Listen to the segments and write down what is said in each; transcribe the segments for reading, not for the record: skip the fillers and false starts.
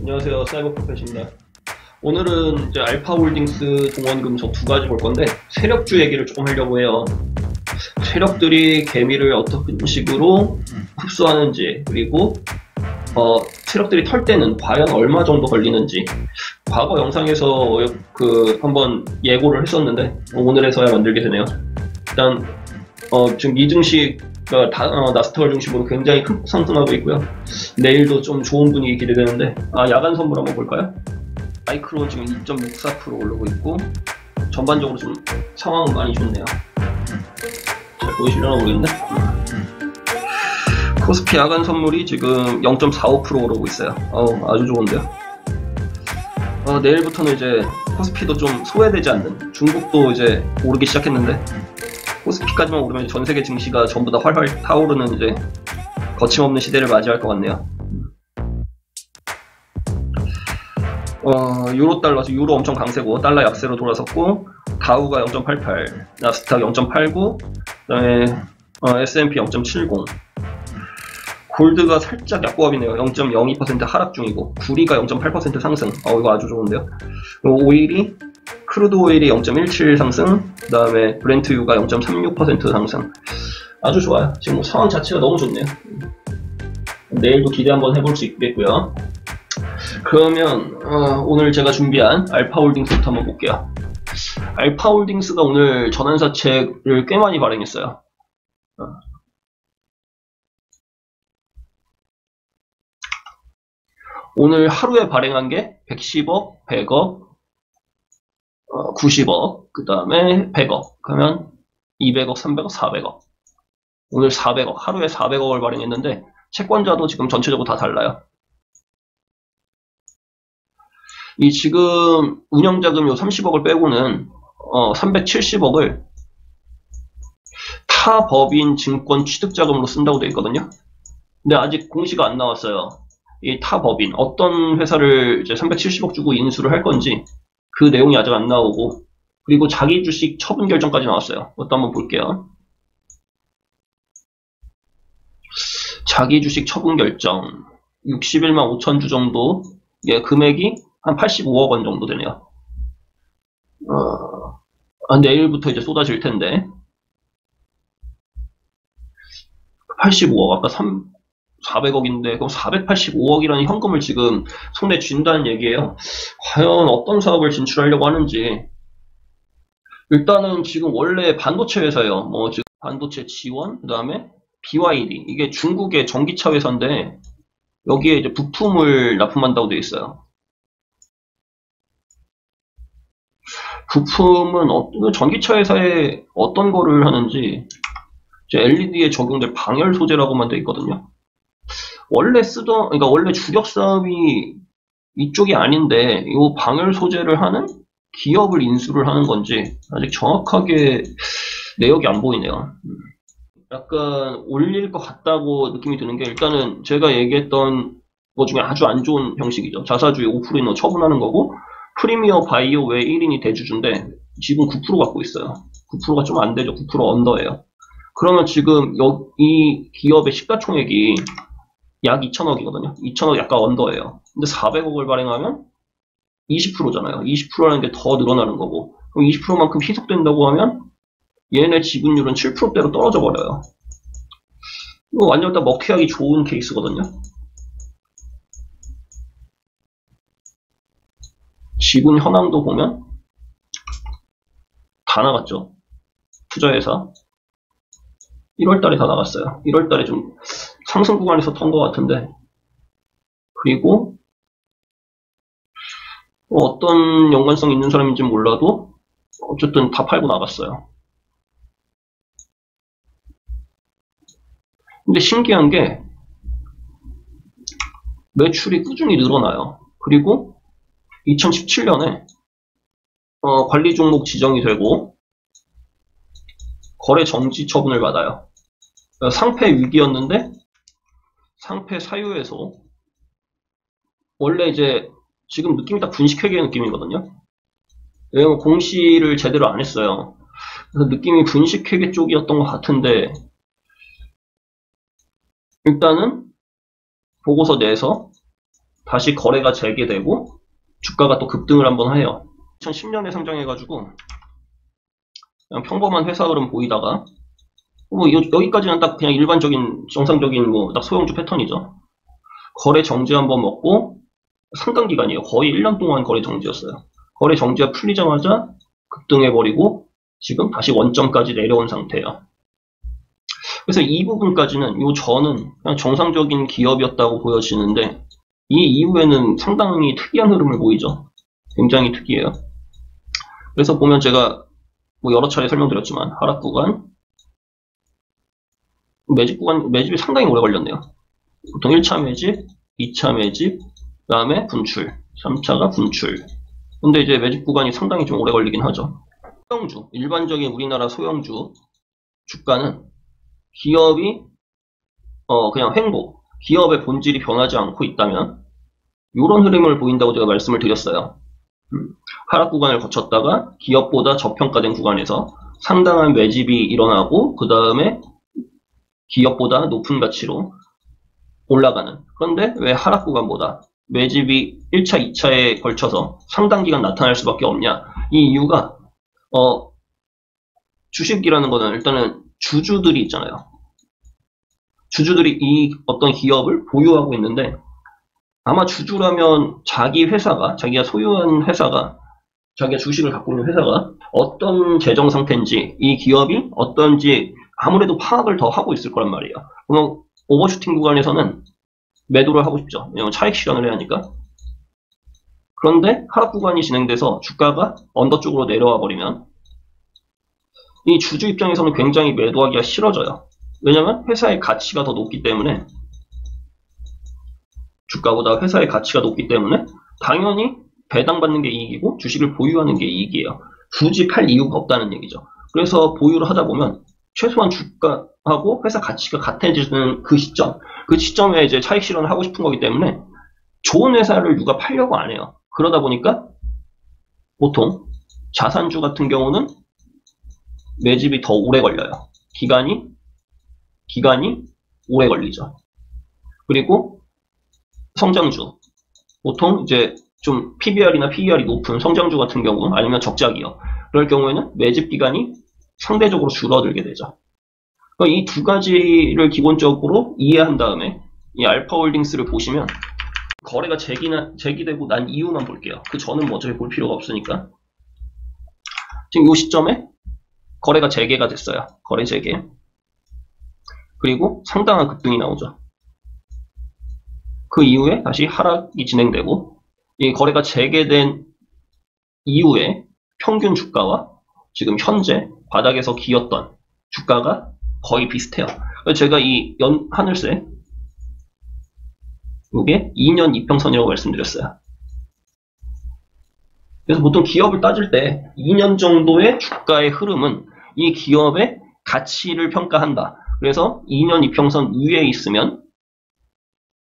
안녕하세요. 사이버프로페시입니다. 오늘은 이제 알파홀딩스, 동원금속 두 가지 볼 건데 세력주 얘기를 조금 하려고 해요. 세력들이 개미를 어떤 식으로 흡수하는지, 그리고 세력들이 털 때는 과연 얼마 정도 걸리는지, 과거 영상에서 한번 예고를 했었는데 오늘에서야 만들게 되네요. 일단 지금 미증시가 나스닥을 중심으로 굉장히 큰 상승하고 있고요. 내일도 좀 좋은 분위기 기대되는데, 야간 선물 한번 볼까요? 마이크로 지금 2.64% 오르고 있고, 전반적으로 좀 상황은 많이 좋네요. 잘 보이시려나 모르겠네. 코스피 야간 선물이 지금 0.45% 오르고 있어요. 아주 좋은데요. 내일부터는 이제 코스피도 좀 소외되지 않는, 중국도 이제 오르기 시작했는데 코스피까지만 오르면 전 세계 증시가 전부 다 활활 타오르는 이제 거침없는 시대를 맞이할 것 같네요. 유로 달러서 유로 엄청 강세고 달러 약세로 돌아섰고, 다우가 0.88, 나스닥 0.89, 그다음에 S&P 0.70, 골드가 살짝 약보합이네요. 0.02% 하락 중이고, 구리가 0.8% 상승. 이거 아주 좋은데요. 오일이 크루드 오일이 0.17 상승, 그 다음에 브렌트유가 0.36% 상승. 아주 좋아요. 지금 뭐 상황 자체가 너무 좋네요. 내일도 기대 한번 해볼 수 있겠고요. 그러면 오늘 제가 준비한 알파홀딩스부터 한번 볼게요. 알파홀딩스가 오늘 전환사책을 꽤 많이 발행했어요. 오늘 하루에 발행한 게 110억, 100억, 90억, 그 다음에 100억, 그러면 200억, 300억, 400억. 오늘 400억, 하루에 400억을 발행했는데 채권자도 지금 전체적으로 다 달라요. 이 지금 운영자금 요 30억을 빼고는 370억을 타 법인 증권 취득자금으로 쓴다고 되어 있거든요. 근데 아직 공시가 안 나왔어요. 이 타 법인 어떤 회사를 이제 370억 주고 인수를 할 건지 그 내용이 아직 안 나오고, 그리고 자기 주식 처분 결정까지 나왔어요. 그것도 한번 볼게요. 자기 주식 처분 결정 61만 5천 주 정도, 금액이 한 85억 원 정도 되네요. 내일부터 이제 쏟아질 텐데, 85억, 아까 400억인데, 그럼 485억이라는 현금을 지금 손에 쥔다는 얘기예요. 과연 어떤 사업을 진출하려고 하는지. 일단은 지금 원래 반도체 회사예요. 지금 반도체 지원, 그 다음에 BYD. 이게 중국의 전기차 회사인데, 여기에 이제 부품을 납품한다고 되어 있어요. 부품은 전기차 회사에 어떤 거를 하는지, LED에 적용될 방열 소재라고만 되어 있거든요. 그러니까 원래 주력 사업이 이쪽이 아닌데, 이 방열 소재를 하는 기업을 인수를 하는 건지, 아직 정확하게 내역이 안 보이네요. 약간 올릴 것 같다고 느낌이 드는 게, 일단은 제가 얘기했던 것 중에 아주 안 좋은 형식이죠. 자사주의 5% 처분하는 거고, 프리미어 바이오 외 1인이 대주주인데, 지분 9% 갖고 있어요. 9%가 좀 안 되죠. 9% 언더예요. 그러면 지금 이 기업의 시가총액이 약 2천억이거든요. 2천억 약간 언더예요. 근데 400억을 발행하면 20%잖아요. 20%라는 게 더 늘어나는 거고, 그럼 20%만큼 희석된다고 하면 얘네 지분율은 7%대로 떨어져 버려요. 이거 완전 딱 먹튀하기 좋은 케이스거든요. 지분 현황도 보면 다 나갔죠. 투자회사 1월달에 다 나갔어요. 1월달에 좀 상승 구간에서 턴 것 같은데, 그리고 어떤 연관성 있는 사람인지 몰라도 어쨌든 다 팔고 나갔어요. 근데 신기한 게 매출이 꾸준히 늘어나요. 그리고 2017년에 관리 종목 지정이 되고 거래 정지 처분을 받아요. 상패 위기였는데 상패 사유에서, 원래 이제 지금 느낌이 딱 분식회계 느낌이거든요. 왜냐면 공시를 제대로 안 했어요. 그래서 느낌이 분식회계 쪽이었던 것 같은데, 일단은 보고서 내서 다시 거래가 재개되고 주가가 또 급등을 한번 해요. 2010년에 상장해가지고 그냥 평범한 회사 흐름 보이다가 뭐 여기까지는 딱 그냥 일반적인 정상적인 뭐 딱 소형주 패턴이죠. 거래 정지 한번 먹고 상당 기간이에요. 거의 1년 동안 거래 정지였어요. 거래 정지가 풀리자마자 급등해버리고 지금 다시 원점까지 내려온 상태예요. 그래서 이 부분까지는 저는 그냥 정상적인 기업이었다고 보여지는데 이 이후에는 상당히 특이한 흐름을 보이죠. 굉장히 특이해요. 그래서 보면 제가 뭐 여러 차례 설명드렸지만 하락 구간, 매집이 상당히 오래 걸렸네요. 보통 1차 매집, 2차 매집, 그 다음에 분출, 3차가 분출. 근데 이제 매집 구간이 상당히 좀 오래 걸리긴 하죠. 소형주, 일반적인 우리나라 소형주 주가는 기업이 그냥 횡보, 기업의 본질이 변하지 않고 있다면 이런 흐름을 보인다고 제가 말씀을 드렸어요. 하락 구간을 거쳤다가 기업보다 저평가된 구간에서 상당한 매집이 일어나고 그 다음에 기업보다 높은 가치로 올라가는. 그런데 왜 하락 구간보다 매집이 1차, 2차에 걸쳐서 상당 기간 나타날 수밖에 없냐? 이 이유가 주식이라는 거는 일단은 주주들이 있잖아요. 주주들이 이 어떤 기업을 보유하고 있는데 아마 주주라면 자기 회사가, 자기가 소유한 회사가, 자기가 주식을 갖고 있는 회사가 어떤 재정 상태인지, 이 기업이 어떤지 아무래도 파악을 더 하고 있을 거란 말이에요. 그럼 오버슈팅 구간에서는 매도를 하고 싶죠. 왜냐면 차익 실현을 해야 하니까. 그런데 하락 구간이 진행돼서 주가가 언더 쪽으로 내려와 버리면 이 주주 입장에서는 굉장히 매도하기가 싫어져요. 왜냐면 회사의 가치가 더 높기 때문에, 주가보다 회사의 가치가 높기 때문에 당연히 배당받는 게 이익이고 주식을 보유하는 게 이익이에요. 굳이 팔 이유가 없다는 얘기죠. 그래서 보유를 하다 보면 최소한 주가하고 회사 가치가 같아지는 그 시점에 이제 차익 실현을 하고 싶은 거기 때문에 좋은 회사를 누가 팔려고 안 해요. 그러다 보니까 보통 자산주 같은 경우는 매집이 더 오래 걸려요. 기간이 오래 걸리죠. 그리고 성장주, 보통 이제 좀 PBR이나 PER이 높은 성장주 같은 경우, 아니면 적자기업, 그럴 경우에는 매집 기간이 상대적으로 줄어들게 되죠. 이 두 가지를 기본적으로 이해한 다음에 이 알파홀딩스를 보시면 거래가 재기되고 난 이유만 볼게요. 그 전은 뭐 어차피 볼 필요가 없으니까. 지금 이 시점에 거래가 재개가 됐어요. 거래 재개. 그리고 상당한 급등이 나오죠. 그 이후에 다시 하락이 진행되고, 이 거래가 재개된 이후에 평균 주가와 지금 현재 바닥에서 기었던 주가가 거의 비슷해요. 제가 이 하늘색, 이게 2년 이평선이라고 말씀드렸어요. 그래서 보통 기업을 따질 때 2년 정도의 주가의 흐름은 이 기업의 가치를 평가한다. 그래서 2년 이평선 위에 있으면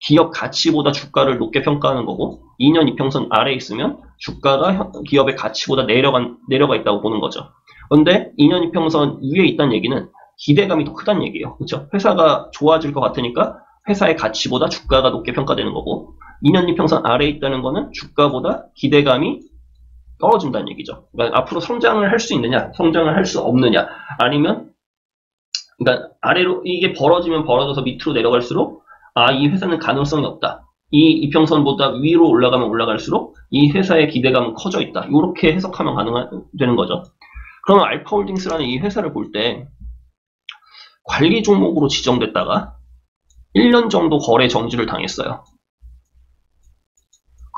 기업 가치보다 주가를 높게 평가하는 거고, 2년 이평선 아래에 있으면 주가가 기업의 가치보다 내려가 있다고 보는 거죠. 그런데 2년 이평선 위에 있다는 얘기는 기대감이 더 크다는 얘기예요. 그렇죠? 회사가 좋아질 것 같으니까 회사의 가치보다 주가가 높게 평가되는 거고, 2년 이평선 아래에 있다는 거는 주가보다 기대감이 떨어진다는 얘기죠. 그러니까 앞으로 성장을 할 수 있느냐, 성장을 할 수 없느냐, 아니면 그러니까 아래로 이게 벌어지면 벌어져서 밑으로 내려갈수록 이 회사는 가능성이 없다. 이 이평선보다 위로 올라가면 올라갈수록 이 회사의 기대감은 커져 있다. 이렇게 해석하면 되는 거죠. 그러면 알파홀딩스라는 이 회사를 볼 때 관리 종목으로 지정됐다가 1년 정도 거래 정지를 당했어요.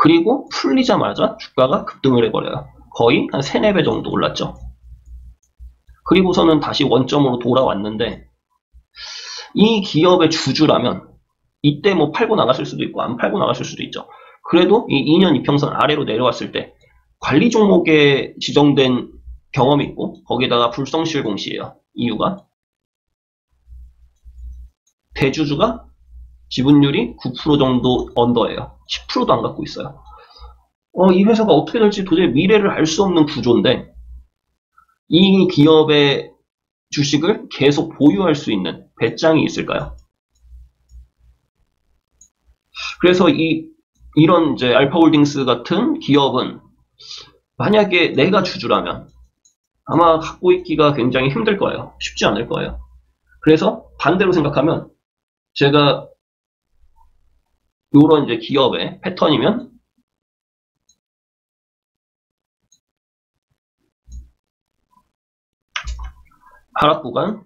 그리고 풀리자마자 주가가 급등을 해버려요. 거의 한 3, 4배 정도 올랐죠. 그리고서는 다시 원점으로 돌아왔는데, 이 기업의 주주라면 이때 뭐 팔고 나갔을 수도 있고 안 팔고 나갔을 수도 있죠. 그래도 이 2년 이평선 아래로 내려왔을 때 관리 종목에 지정된 경험이 있고, 거기에다가 불성실 공시예요. 이유가 대주주가 지분율이 9% 정도 언더예요. 10%도 안 갖고 있어요. 이 회사가 어떻게 될지 도저히 미래를 알 수 없는 구조인데, 이 기업의 주식을 계속 보유할 수 있는 배짱이 있을까요? 그래서 이 이런 이제 알파홀딩스 같은 기업은 만약에 내가 주주라면 아마 갖고 있기가 굉장히 힘들 거예요. 쉽지 않을 거예요. 그래서 반대로 생각하면 제가 이런 이제 기업의 패턴이면 하락 구간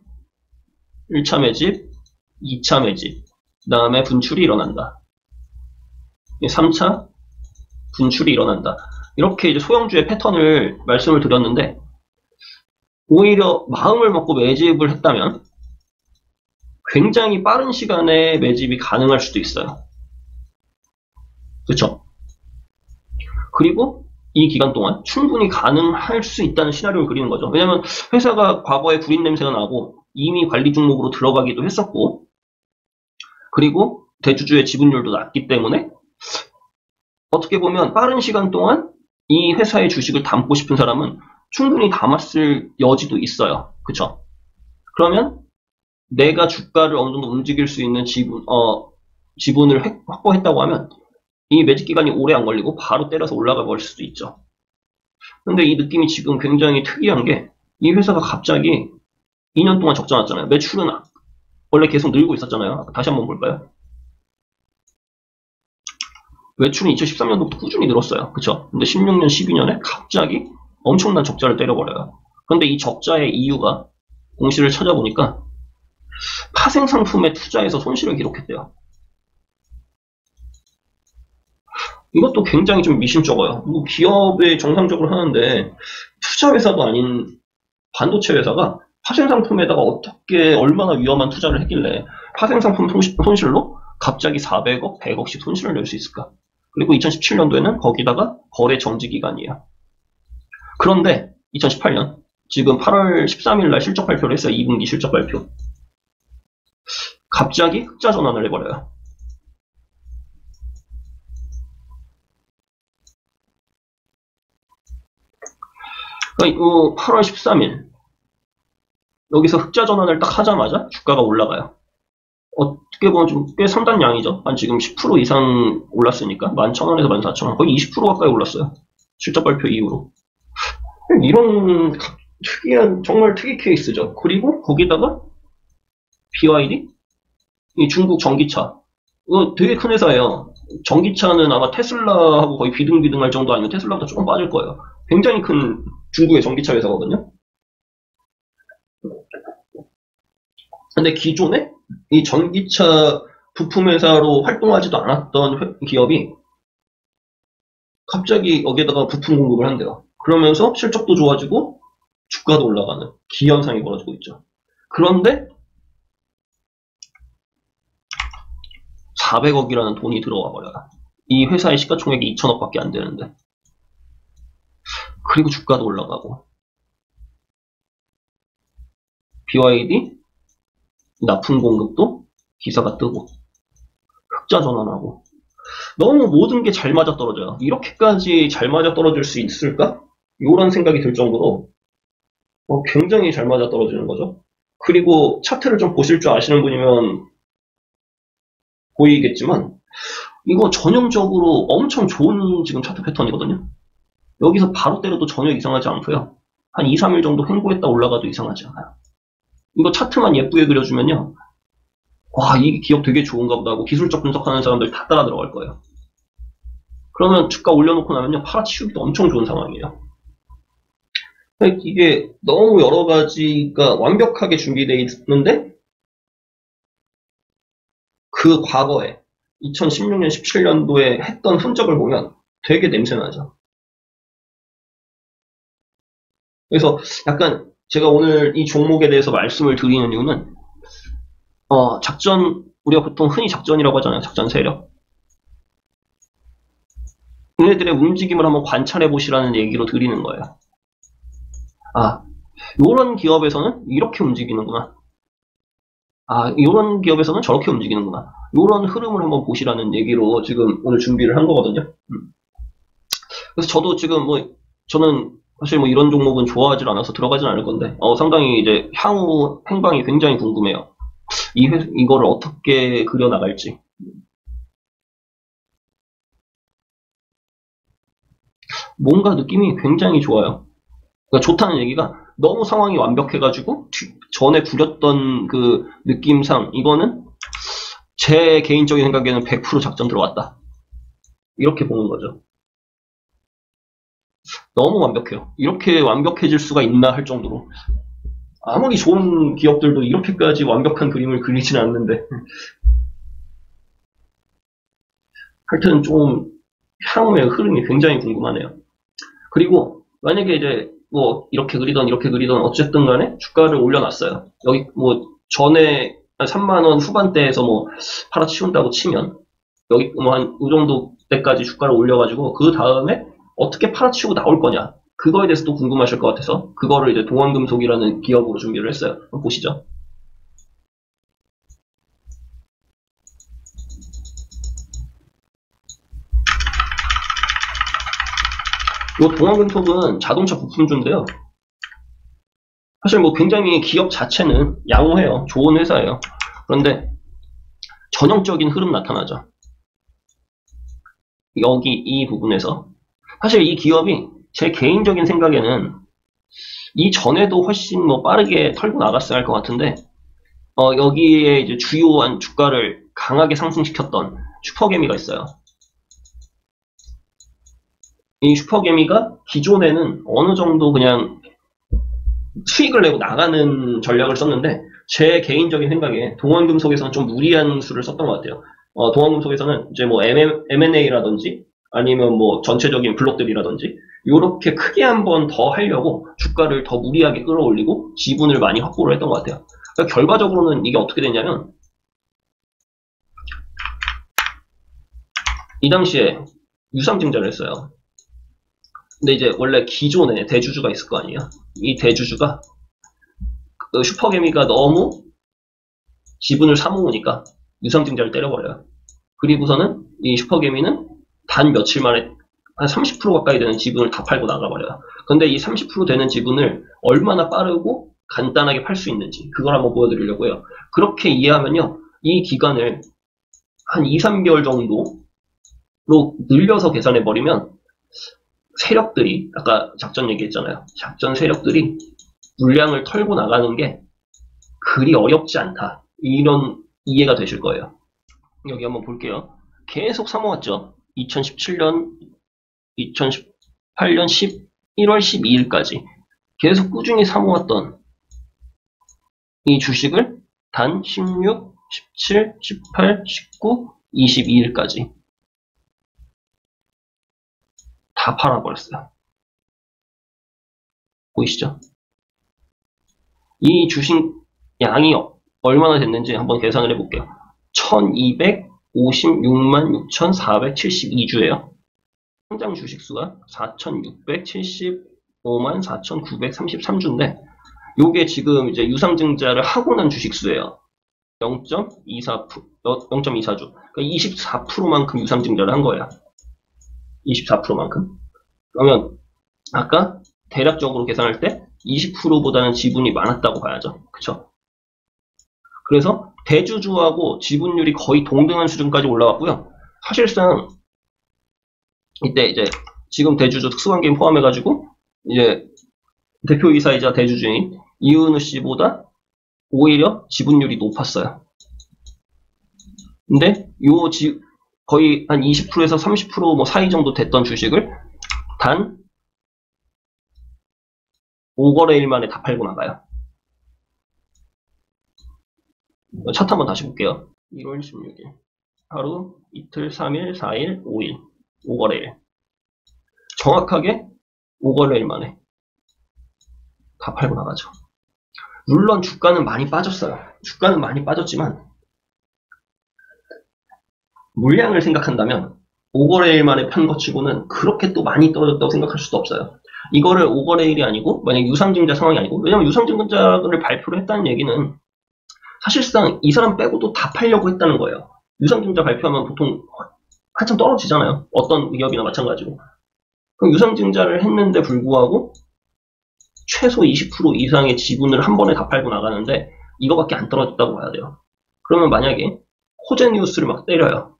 1차 매집, 2차 매집, 그 다음에 분출이 일어난다. 3차 분출이 일어난다. 이렇게 이제 소형주의 패턴을 말씀을 드렸는데 오히려 마음을 먹고 매집을 했다면 굉장히 빠른 시간에 매집이 가능할 수도 있어요. 그렇죠? 그리고 이 기간 동안 충분히 가능할 수 있다는 시나리오를 그리는 거죠. 왜냐하면 회사가 과거에 구린 냄새가 나고 이미 관리 종목으로 들어가기도 했었고 그리고 대주주의 지분율도 낮기 때문에 어떻게 보면 빠른 시간 동안 이 회사의 주식을 담고 싶은 사람은 충분히 담았을 여지도 있어요. 그쵸? 그러면 내가 주가를 어느 정도 움직일 수 있는 지분을 확보했다고 하면 이 매집 기간이 오래 안 걸리고 바로 때려서 올라가 버릴 수도 있죠. 근데 이 느낌이 지금 굉장히 특이한 게 이 회사가 갑자기 2년 동안 적자 났잖아요. 매출은 원래 계속 늘고 있었잖아요. 다시 한번 볼까요? 매출은 2013년도부터 꾸준히 늘었어요. 그쵸? 근데 16년, 12년에 갑자기 엄청난 적자를 때려버려요. 근데 이 적자의 이유가 공시를 찾아보니까 파생 상품에 투자해서 손실을 기록했대요. 이것도 굉장히 좀 미심쩍어요. 기업에 정상적으로 하는데 투자 회사도 아닌 반도체 회사가 파생 상품에다가 어떻게 얼마나 위험한 투자를 했길래 파생 상품 손실로 갑자기 400억, 100억씩 손실을 낼 수 있을까? 그리고 2017년도에는 거기다가 거래 정지 기간이에요. 그런데 2018년 지금 8월 13일 날 실적 발표를 했어요. 2분기 실적 발표. 갑자기 흑자 전환을 해버려요. 그러니까 8월 13일 여기서 흑자 전환을 딱 하자마자 주가가 올라가요. 어떻게 보면 좀 꽤 상당 양이죠. 한 지금 10% 이상 올랐으니까 11,000원에서 14,000원 거의 20% 가까이 올랐어요. 실적 발표 이후로. 이런 특이한 정말 특이 케이스죠. 그리고 거기다가 BYD 이 중국 전기차 이거 되게 큰 회사예요. 전기차는 아마 테슬라하고 거의 비등비등할 정도 아니면 테슬라보다 조금 빠질 거예요. 굉장히 큰 중국의 전기차 회사거든요. 근데 기존에 이 전기차 부품 회사로 활동하지도 않았던 기업이 갑자기 여기에다가 부품 공급을 한대요. 그러면서 실적도 좋아지고 주가도 올라가는 기현상이 벌어지고 있죠. 그런데 400억이라는 돈이 들어와 버려요. 이 회사의 시가총액이 2천억밖에 안 되는데. 그리고 주가도 올라가고. BYD 납품 공급도 기사가 뜨고 흑자 전환하고 너무 모든 게 잘 맞아떨어져요. 이렇게까지 잘 맞아떨어질 수 있을까? 이런 생각이 들 정도로 굉장히 잘 맞아떨어지는 거죠. 그리고 차트를 좀 보실 줄 아시는 분이면 보이겠지만 이거 전형적으로 엄청 좋은 지금 차트 패턴이거든요. 여기서 바로 때려도 전혀 이상하지 않고요. 한 2, 3일 정도 횡보했다 올라가도 이상하지 않아요. 이거 차트만 예쁘게 그려주면요. 와, 이 기업 되게 좋은가 보다 하고 기술적 분석하는 사람들 다 따라 들어갈 거예요. 그러면 주가 올려놓고 나면요. 팔아치우기도 엄청 좋은 상황이에요. 이게 너무 여러 가지가 완벽하게 준비되어 있는데 그 과거에 2016년, 17년도에 했던 흔적을 보면 되게 냄새나죠. 그래서 약간 제가 오늘 이 종목에 대해서 말씀을 드리는 이유는 작전, 우리가 보통 흔히 작전이라고 하잖아요. 작전 세력. 얘네들의 움직임을 한번 관찰해 보시라는 얘기로 드리는 거예요. 요런 기업에서는 이렇게 움직이는구나. 요런 기업에서는 저렇게 움직이는구나. 요런 흐름을 한번 보시라는 얘기로 지금 오늘 준비를 한 거거든요. 그래서 저도 지금 저는 사실 이런 종목은 좋아하지 않아서 들어가진 않을 건데, 상당히 이제 향후 행방이 굉장히 궁금해요. 이거를 어떻게 그려나갈지. 뭔가 느낌이 굉장히 좋아요. 그러니까 좋다는 얘기가 너무 상황이 완벽해가지고 전에 구렸던 그 느낌상 이거는 제 개인적인 생각에는 100% 작전 들어갔다. 이렇게 보는 거죠. 너무 완벽해요. 이렇게 완벽해질 수가 있나 할 정도로. 아무리 좋은 기업들도 이렇게까지 완벽한 그림을 그리진 않는데. 하여튼 좀 향후의 흐름이 굉장히 궁금하네요. 그리고 만약에 이제 뭐 이렇게 그리던 어쨌든 간에 주가를 올려놨어요. 여기 뭐 전에 3만원 후반대에서 뭐 팔아치운다고 치면 여기 뭐 한 이 정도 때까지 주가를 올려가지고 그 다음에 어떻게 팔아치우고 나올 거냐, 그거에 대해서 또 궁금하실 것 같아서 그거를 이제 동원금속이라는 기업으로 준비를 했어요. 한번 보시죠. 이 동원금속은 자동차 부품주인데요. 사실 뭐 굉장히 기업 자체는 양호해요. 좋은 회사예요. 그런데 전형적인 흐름 나타나죠. 여기 이 부분에서 사실 이 기업이 제 개인적인 생각에는 이전에도 훨씬 뭐 빠르게 털고 나갔어야 할 것 같은데 여기에 이제 주요한 주가를 강하게 상승시켰던 슈퍼개미가 있어요. 이 슈퍼개미가 기존에는 어느 정도 그냥 수익을 내고 나가는 전략을 썼는데 제 개인적인 생각에 동원금속에서는 좀 무리한 수를 썼던 것 같아요. 동원금속에서는 이제 뭐 M&A라든지 아니면 뭐 전체적인 블록들이라든지 이렇게 크게 한번 더 하려고 주가를 더 무리하게 끌어올리고 지분을 많이 확보를 했던 것 같아요. 그러니까 결과적으로는 이게 어떻게 됐냐면 이 당시에 유상증자를 했어요. 근데 이제 원래 기존에 대주주가 있을 거 아니에요. 이 대주주가 슈퍼개미가 너무 지분을 사모으니까 유상증자를 때려버려요. 그리고서는 이 슈퍼개미는 단 며칠 만에 한 30% 가까이 되는 지분을 다 팔고 나가버려요. 근데 이 30% 되는 지분을 얼마나 빠르고 간단하게 팔 수 있는지 그걸 한번 보여드리려고요. 그렇게 이해하면요, 이 기간을 한 2, 3개월 정도로 늘려서 계산해버리면 세력들이, 아까 작전 얘기했잖아요. 작전 세력들이 물량을 털고 나가는 게 그리 어렵지 않다. 이런 이해가 되실 거예요. 여기 한번 볼게요. 계속 사모았죠. 2017년, 2018년 11월 12일까지 계속 꾸준히 사모았던 이 주식을 단 16, 17, 18, 19, 22일까지 다 팔아버렸어요. 보이시죠? 이 주식 양이 얼마나 됐는지 한번 계산을 해볼게요. 1256만 6472주예요. 상장 주식수가 4675만 4933주인데 요게 지금 이제 유상증자를 하고 난 주식수예요. 0.24주. 그러니까 24%만큼 유상증자를 한 거예요. 24%만큼. 그러면 아까 대략적으로 계산할 때 20%보다는 지분이 많았다고 봐야죠. 그쵸? 그래서 대주주하고 지분율이 거의 동등한 수준까지 올라왔고요. 사실상 이때 이제 지금 대주주 특수관계인 포함해가지고 이제 대표이사이자 대주주인 이은우 씨보다 오히려 지분율이 높았어요. 근데 요 거의 한 20%에서 30% 사이 정도 됐던 주식을 단 5거래일 만에 다 팔고 나가요. 차트 한번 다시 볼게요. 1월 16일. 하루, 이틀, 3일, 4일, 5일. 5거래일. 정확하게 5거래일 만에 다 팔고 나가죠. 물론 주가는 많이 빠졌어요. 주가는 많이 빠졌지만 물량을 생각한다면 5거래일 만에 판 것 치고는 그렇게 또 많이 떨어졌다고 생각할 수도 없어요. 이거를 5거래일이 아니고 만약 유상증자 상황이 아니고, 왜냐면 유상증자를 발표를 했다는 얘기는 사실상 이 사람 빼고도 다 팔려고 했다는 거예요. 유상증자 발표하면 보통 한참 떨어지잖아요. 어떤 기업이나 마찬가지로. 그럼 유상증자를 했는데 불구하고 최소 20% 이상의 지분을 한 번에 다 팔고 나가는데 이거밖에 안 떨어졌다고 봐야 돼요. 그러면 만약에 호재뉴스를 막 때려요.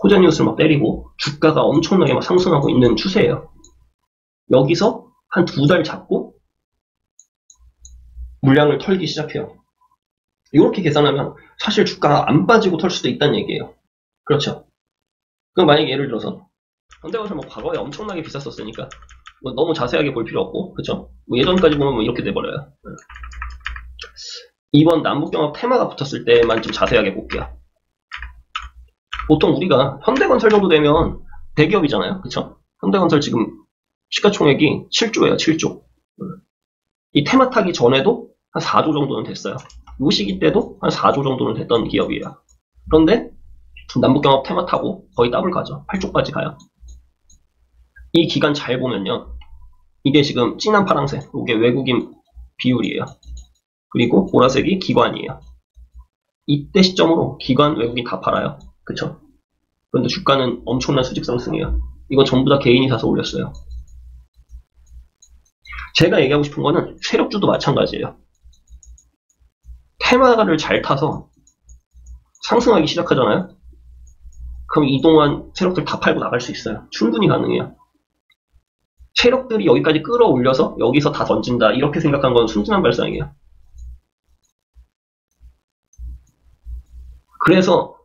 코제니우스를 막 때리고 주가가 엄청나게 막 상승하고 있는 추세예요. 여기서 한 2달 잡고 물량을 털기 시작해요. 이렇게 계산하면 사실 주가가 안 빠지고 털 수도 있다는 얘기예요. 그렇죠? 그럼 만약에 예를 들어서 현대건설 뭐 과거에 엄청나게 비쌌었으니까 뭐 너무 자세하게 볼 필요 없고, 그쵸? 뭐 예전까지 보면 뭐 이렇게 돼버려요. 이번 남북경합 테마가 붙었을 때만 좀 자세하게 볼게요. 보통 우리가 현대건설 정도 되면 대기업이잖아요. 그쵸? 현대건설 지금 시가총액이 7조예요. 7조. 이 테마 타기 전에도 한 4조 정도는 됐어요. 요 시기 때도 한 4조 정도는 됐던 기업이에요. 그런데 남북경합 테마 타고 거의 더블 가죠. 8조까지 가요. 이 기간 잘 보면요. 이게 지금 진한 파란색, 이게 외국인 비율이에요. 그리고 보라색이 기관이에요. 이때 시점으로 기관, 외국인 다 팔아요. 그쵸? 그런데 주가는 엄청난 수직 상승이에요. 이거 전부 다 개인이 사서 올렸어요. 제가 얘기하고 싶은 거는 세력주도 마찬가지예요. 테마를 잘 타서 상승하기 시작하잖아요. 그럼 이동안 세력들 다 팔고 나갈 수 있어요. 충분히 가능해요. 세력들이 여기까지 끌어올려서 여기서 다 던진다 이렇게 생각한 건 순진한 발상이에요. 그래서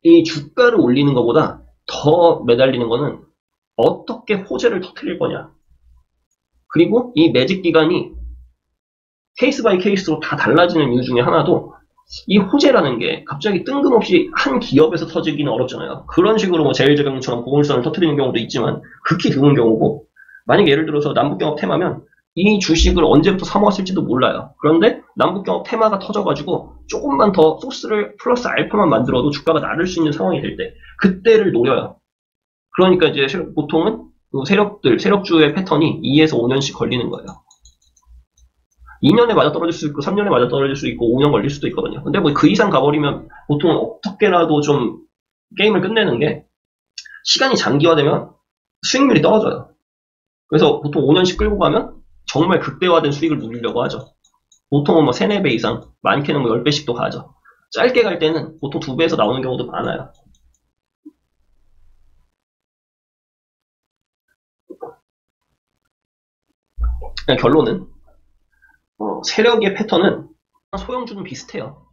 이 주가를 올리는 것보다 더 매달리는 거는 어떻게 호재를 터뜨릴 거냐. 그리고 이 매직 기간이 케이스 바이 케이스로 다 달라지는 이유 중에 하나도 이 호재라는 게 갑자기 뜬금없이 한 기업에서 터지기는 어렵잖아요. 그런 식으로 뭐 제일제강처럼 보물선을 터뜨리는 경우도 있지만 극히 드문 경우고, 만약 예를 들어서 남북경합 테마면 이 주식을 언제부터 사모았을지도 몰라요. 그런데 남북경합 테마가 터져가지고 조금만 더 소스를 플러스 알파만 만들어도 주가가 나를 수 있는 상황이 될 때 그때를 노려요. 그러니까 이제 보통은 세력주의 패턴이 2에서 5년씩 걸리는 거예요. 2년에 맞아 떨어질 수 있고 3년에 맞아 떨어질 수 있고 5년 걸릴 수도 있거든요. 근데 뭐 그 이상 가버리면 보통은 어떻게라도 좀 게임을 끝내는 게, 시간이 장기화되면 수익률이 떨어져요. 그래서 보통 5년씩 끌고 가면 정말 극대화된 수익을 누리려고 하죠. 보통은 뭐 3, 4배 이상, 많게는 뭐 10배씩도 가죠. 짧게 갈 때는 보통 2배에서 나오는 경우도 많아요. 그냥 결론은 세력의 패턴은 소형주는 비슷해요.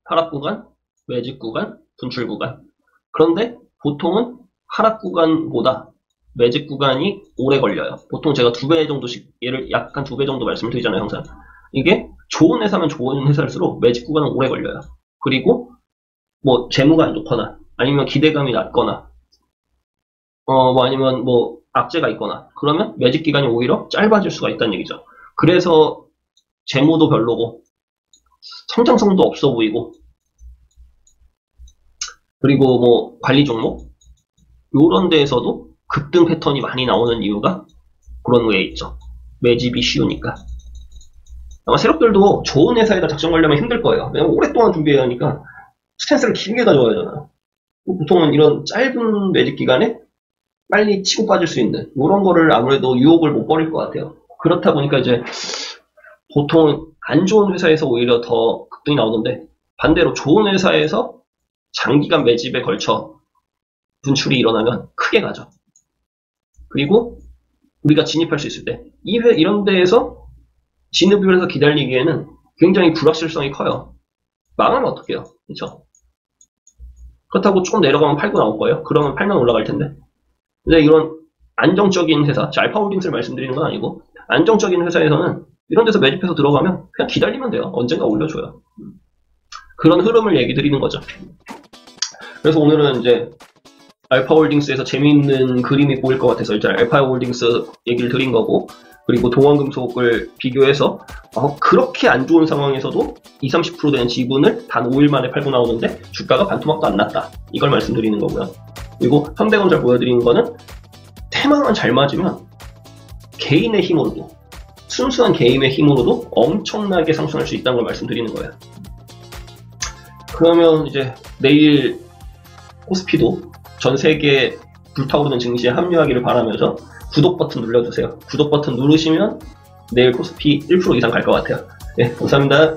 하락 구간, 매직 구간, 분출 구간. 그런데 보통은 하락 구간보다 매직 구간이 오래 걸려요. 보통 제가 2배 정도씩, 약간 2배 정도 말씀을 드리잖아요, 항상. 이게 좋은 회사면 좋은 회사일수록 매직 구간은 오래 걸려요. 그리고 뭐 재무가 안 좋거나, 아니면 기대감이 낮거나, 뭐 아니면 뭐 악재가 있거나, 그러면 매직 기간이 오히려 짧아질 수가 있다는 얘기죠. 그래서 재무도 별로고 성장성도 없어 보이고, 그리고 뭐 관리 종목 요런 데에서도 급등 패턴이 많이 나오는 이유가 그런 거에 있죠. 매집이 쉬우니까. 아마 세력들도 좋은 회사에다 작정하려면 힘들 거예요. 왜냐면 오랫동안 준비해야 하니까 스탠스를 길게 가져와야 하잖아요. 보통은 이런 짧은 매집 기간에 빨리 치고 빠질 수 있는 이런 거를 아무래도 유혹을 못 버릴 것 같아요. 그렇다 보니까 이제 보통 안 좋은 회사에서 오히려 더 급등이 나오는데, 반대로 좋은 회사에서 장기간 매집에 걸쳐 분출이 일어나면 크게 가죠. 그리고 우리가 진입할 수 있을 때 이런 데에서 진입을 해서 기다리기에는 굉장히 불확실성이 커요. 망하면 어떡해요, 그렇죠? 그렇다고 조금 내려가면 팔고 나올 거예요. 그러면 팔면 올라갈 텐데. 근데 이런 안정적인 회사, 알파홀딩스를 말씀드리는 건 아니고 안정적인 회사에서는 이런 데서 매집해서 들어가면 그냥 기다리면 돼요. 언젠가 올려줘요. 그런 흐름을 얘기 드리는 거죠. 그래서 오늘은 이제 알파홀딩스에서 재미있는 그림이 보일 것 같아서 일단 알파홀딩스 얘기를 드린 거고, 그리고 동원금속을 비교해서 그렇게 안 좋은 상황에서도 20-30% 되는 지분을 단 5일 만에 팔고 나오는데 주가가 반토막도 안 났다. 이걸 말씀드리는 거고요. 그리고 현대건설 보여드리는 거는 테마만 잘 맞으면 개인의 힘으로도, 순수한 개인의 힘으로도 엄청나게 상승할 수 있다는 걸 말씀드리는 거예요. 그러면 이제 내일 코스피도 전 세계 불타오르는 증시에 합류하기를 바라면서 구독 버튼 눌러주세요. 구독 버튼 누르시면 내일 코스피 1% 이상 갈 것 같아요. 네, 감사합니다.